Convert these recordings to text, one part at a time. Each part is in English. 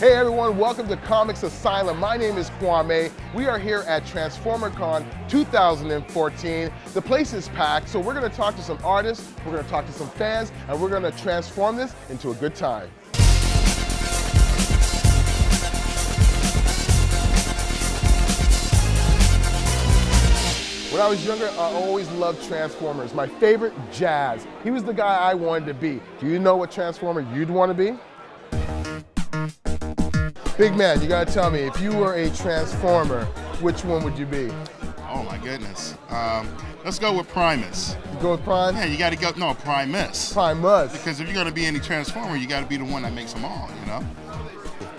Hey everyone, welcome to Comix Asylum. My name is Kwame. We are here at TFcon 2014. The place is packed, so we're going to talk to some artists, we're going to talk to some fans, and we're going to transform this into a good time. When I was younger, I always loved Transformers. My favorite, Jazz. He was the guy I wanted to be. Do you know what Transformer you'd want to be? Big man, you gotta tell me, if you were a Transformer, which one would you be? Oh my goodness. Let's go with Primus. You go with Prime? Yeah, you gotta go, no, Primus. Primus. Because if you're gonna be any Transformer, you gotta be the one that makes them all, you know?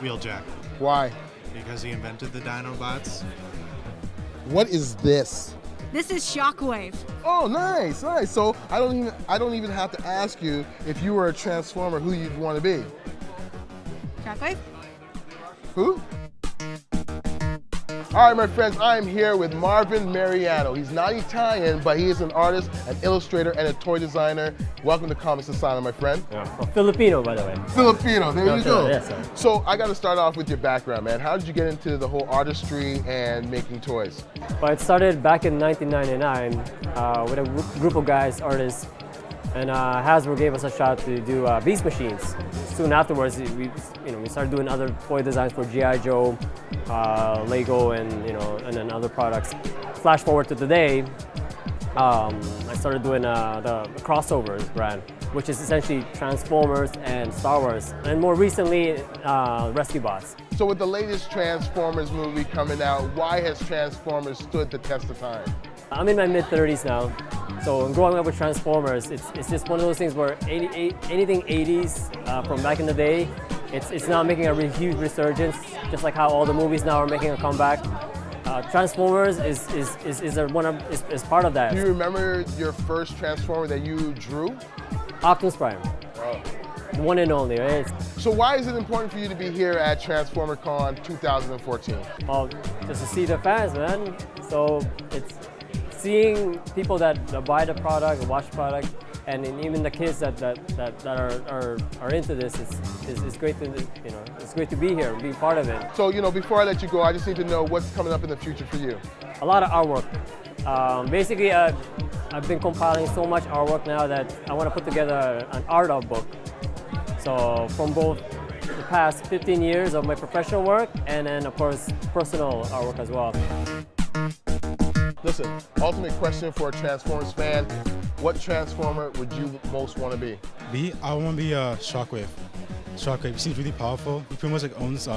Wheeljack. Why? Because he invented the Dinobots. What is this? This is Shockwave. Oh, nice, nice. So I don't even have to ask you if you were a Transformer, who you'd want to be. Shockwave? Who? All right, my friends, I am here with Marvin Mariano. He's not Italian, but he is an artist, an illustrator, and a toy designer. Welcome to Comix Asylum, my friend. Yeah. Well, Filipino, by the way. Filipino, there you go. Yes, sir. So I got to start off with your background, man. How did you get into the whole artistry and making toys? Well, it started back in 1999 with a group of guys, artists, and Hasbro gave us a shot to do Beast Machines. Soon afterwards, we started doing other toy designs for G.I. Joe, Lego, and then other products. Flash forward to today, I started doing the Crossovers brand, which is essentially Transformers and Star Wars, and more recently, Rescue Bots. So with the latest Transformers movie coming out, why has Transformers stood the test of time? I'm in my mid-30s now, so growing up with Transformers, it's just one of those things where anything 80s from back in the day, it's now making a huge resurgence, just like how all the movies now are making a comeback. Transformers is part of that. Do you remember your first Transformer that you drew? Optimus Prime. Oh. The one and only, right? So why is it important for you to be here at TFcon 2014? Well, just to see the fans, man. So it's seeing people that buy the product, watch the product, and even the kids that are into this, it's great to it's great to be here, be part of it. So before I let you go, I just need to know what's coming up in the future for you. A lot of artwork. Basically, I've been compiling so much artwork now that I want to put together an art art book. So from both the past 15 years of my professional work and then of course personal artwork as well. Listen, ultimate question for a Transformers fan. What Transformer would you most want to be? I want to be Shockwave. Shockwave, he seems really powerful. He pretty much owns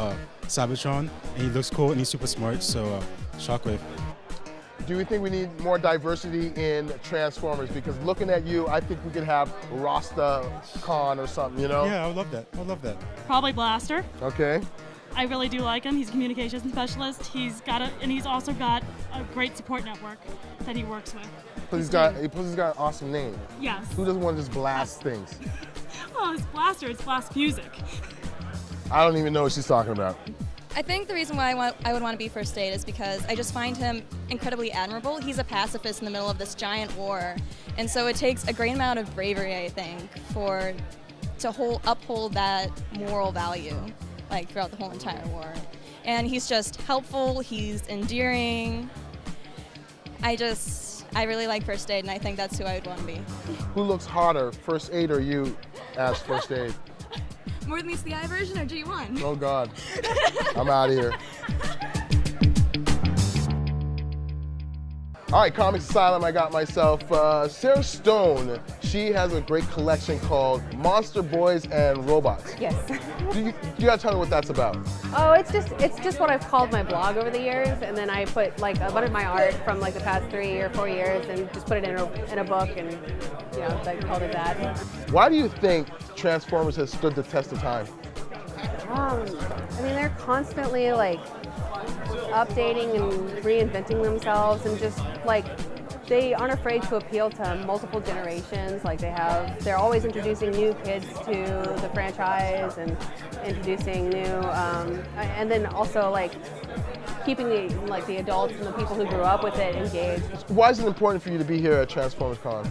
Cybertron, and he looks cool and he's super smart, so Shockwave. Do you think we need more diversity in Transformers? Because looking at you, I think we could have Rasta Khan or something, Yeah, I would love that. I would love that. Probably Blaster. Okay. I really do like him. He's a communications specialist. He's also got a great support network that he works with. Plus he's got an awesome name. Yes. Who doesn't want to just blast things? Well, it's Blaster. It's blast music. I don't even know what she's talking about. I think the reason why I would want to be First Aid is because I just find him incredibly admirable. He's a pacifist in the middle of this giant war, and so it takes a great amount of bravery, I think, to uphold that moral value, like throughout the whole entire war. And he's just helpful. He's endearing. I really like First Aid, and I think that's who I would want to be. Who looks hotter, First Aid or you as First Aid? More Meets the Eye version or G1? Oh God, I'm out of here. All right, Comix Asylum, I got myself Sarah Stone. She has a great collection called Monster Boys and Robots. Yes. You gotta tell me what that's about. Oh, it's just what I've called my blog over the years, and then I put like a bunch of my art from like the past 3 or 4 years, and just put it in a book, and I called it that. Why do you think Transformers has stood the test of time? I mean, they're constantly like updating and reinventing themselves, and just like they aren't afraid to appeal to multiple generations. Like they're always introducing new kids to the franchise and introducing new, and then also like keeping the adults and the people who grew up with it engaged. Why is it important for you to be here at Transformers Con?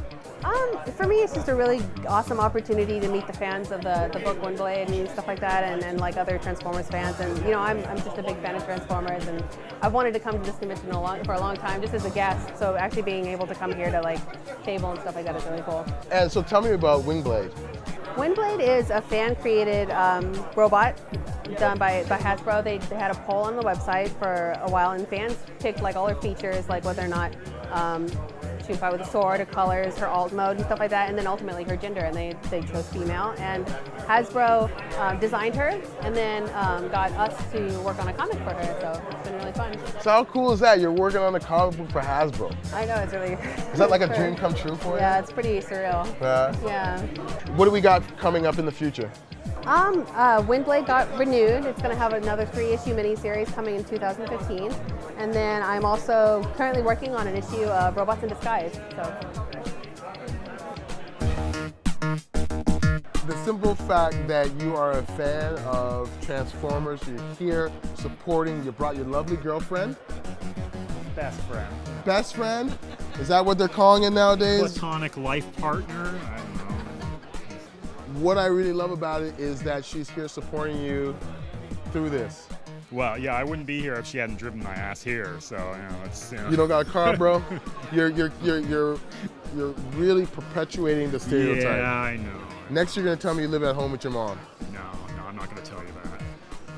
For me, it's just a really awesome opportunity to meet the fans of the book Windblade and stuff like that, and like other Transformers fans. And you know, I'm just a big fan of Transformers, and I've wanted to come to this convention for a long time, just as a guest. So actually being able to come here to like table and stuff like that is really cool. And so tell me about Windblade. Windblade is a fan-created robot done by Hasbro. They had a poll on the website for a while, and fans picked like all her features, like whether or not she would fight with a sword, her colors, her alt mode, and stuff like that, and then ultimately her gender, and they chose female. And Hasbro designed her, and then got us to work on a comic for her. So it's been really fun. So how cool is that? You're working on a comic book for Hasbro. I know, it's really. Is that like a dream come true for you? Yeah, it's pretty surreal. Yeah. What do we got coming up in the future? Windblade got renewed. It's going to have another 3-issue miniseries coming in 2015. And then I'm also currently working on an issue of Robots in Disguise. So. The simple fact that you are a fan of Transformers, you're here supporting, you brought your lovely girlfriend. Best friend. Best friend? Is that what they're calling it nowadays? Platonic life partner. I don't know. What I really love about it is that she's here supporting you through this. Well, yeah, I wouldn't be here if she hadn't driven my ass here. So it's. You don't got a car, bro. You're really perpetuating the stereotype. Yeah, I know. Next, you're gonna tell me you live at home with your mom. No, I'm not gonna tell you that.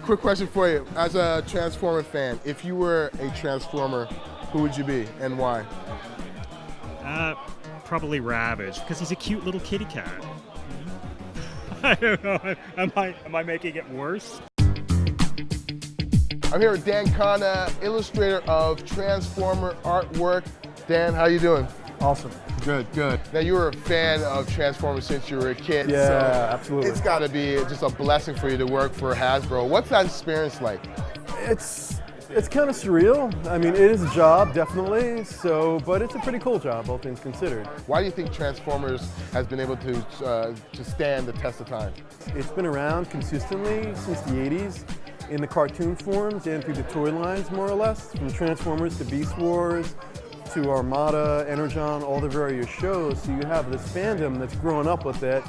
Quick question for you: as a Transformer fan, if you were a Transformer, who would you be and why? Probably Ravage, because he's a cute little kitty cat. I don't know. Am I making it worse? I'm here with Dan Khanna, illustrator of Transformer artwork. Dan, how you doing? Awesome. Good, good. Now, you were a fan of Transformers since you were a kid. Yeah, so absolutely. It's got to be just a blessing for you to work for Hasbro. What's that experience like? It's kind of surreal. I mean, it is a job, definitely. But it's a pretty cool job, all things considered. Why do you think Transformers has been able to stand the test of time? It's been around consistently since the 80s. In the cartoon forms and through the toy lines, more or less, from Transformers to Beast Wars to Armada, Energon, all the various shows. So you have this fandom that's grown up with it,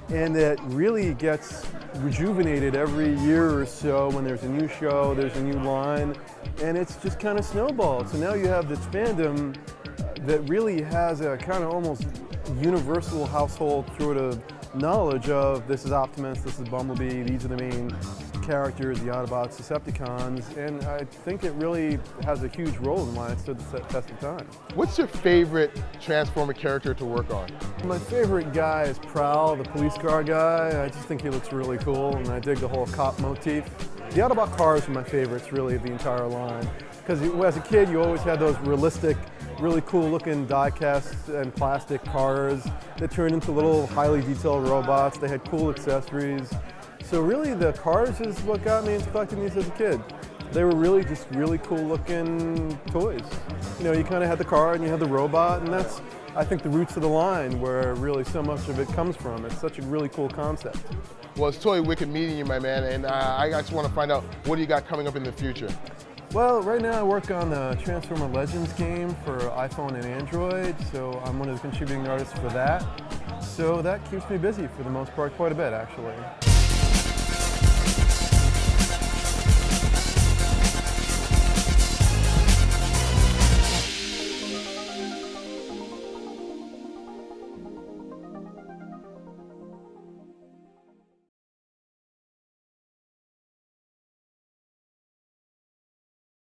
and that really gets rejuvenated every year or so when there's a new show, there's a new line, and it's just kind of snowballed. So now you have this fandom that really has a kind of almost universal household sort of knowledge of this is Optimus, this is Bumblebee, these are the main characters, the Autobots, Decepticons, and I think it really has a huge role in why it stood the test of time. What's your favorite Transformer character to work on? My favorite guy is Prowl, the police car guy. I just think he looks really cool, and I dig the whole cop motif. The Autobot cars are my favorites, really, of the entire line. Because as a kid, you always had those realistic, really cool-looking die-cast and plastic cars that turned into little highly detailed robots. They had cool accessories. So really, the cars is what got me into collecting these as a kid. They were really just really cool-looking toys. You know, you kind of had the car and you had the robot, and that's, I think, the roots of the line where really so much of it comes from. It's such a really cool concept. Well, it's totally wicked meeting you, my man, and I just want to find out, what do you got coming up in the future? Well, right now I work on the Transformer Legends game for iPhone and Android, so I'm one of the contributing artists for that. So that keeps me busy for the most part, quite a bit actually.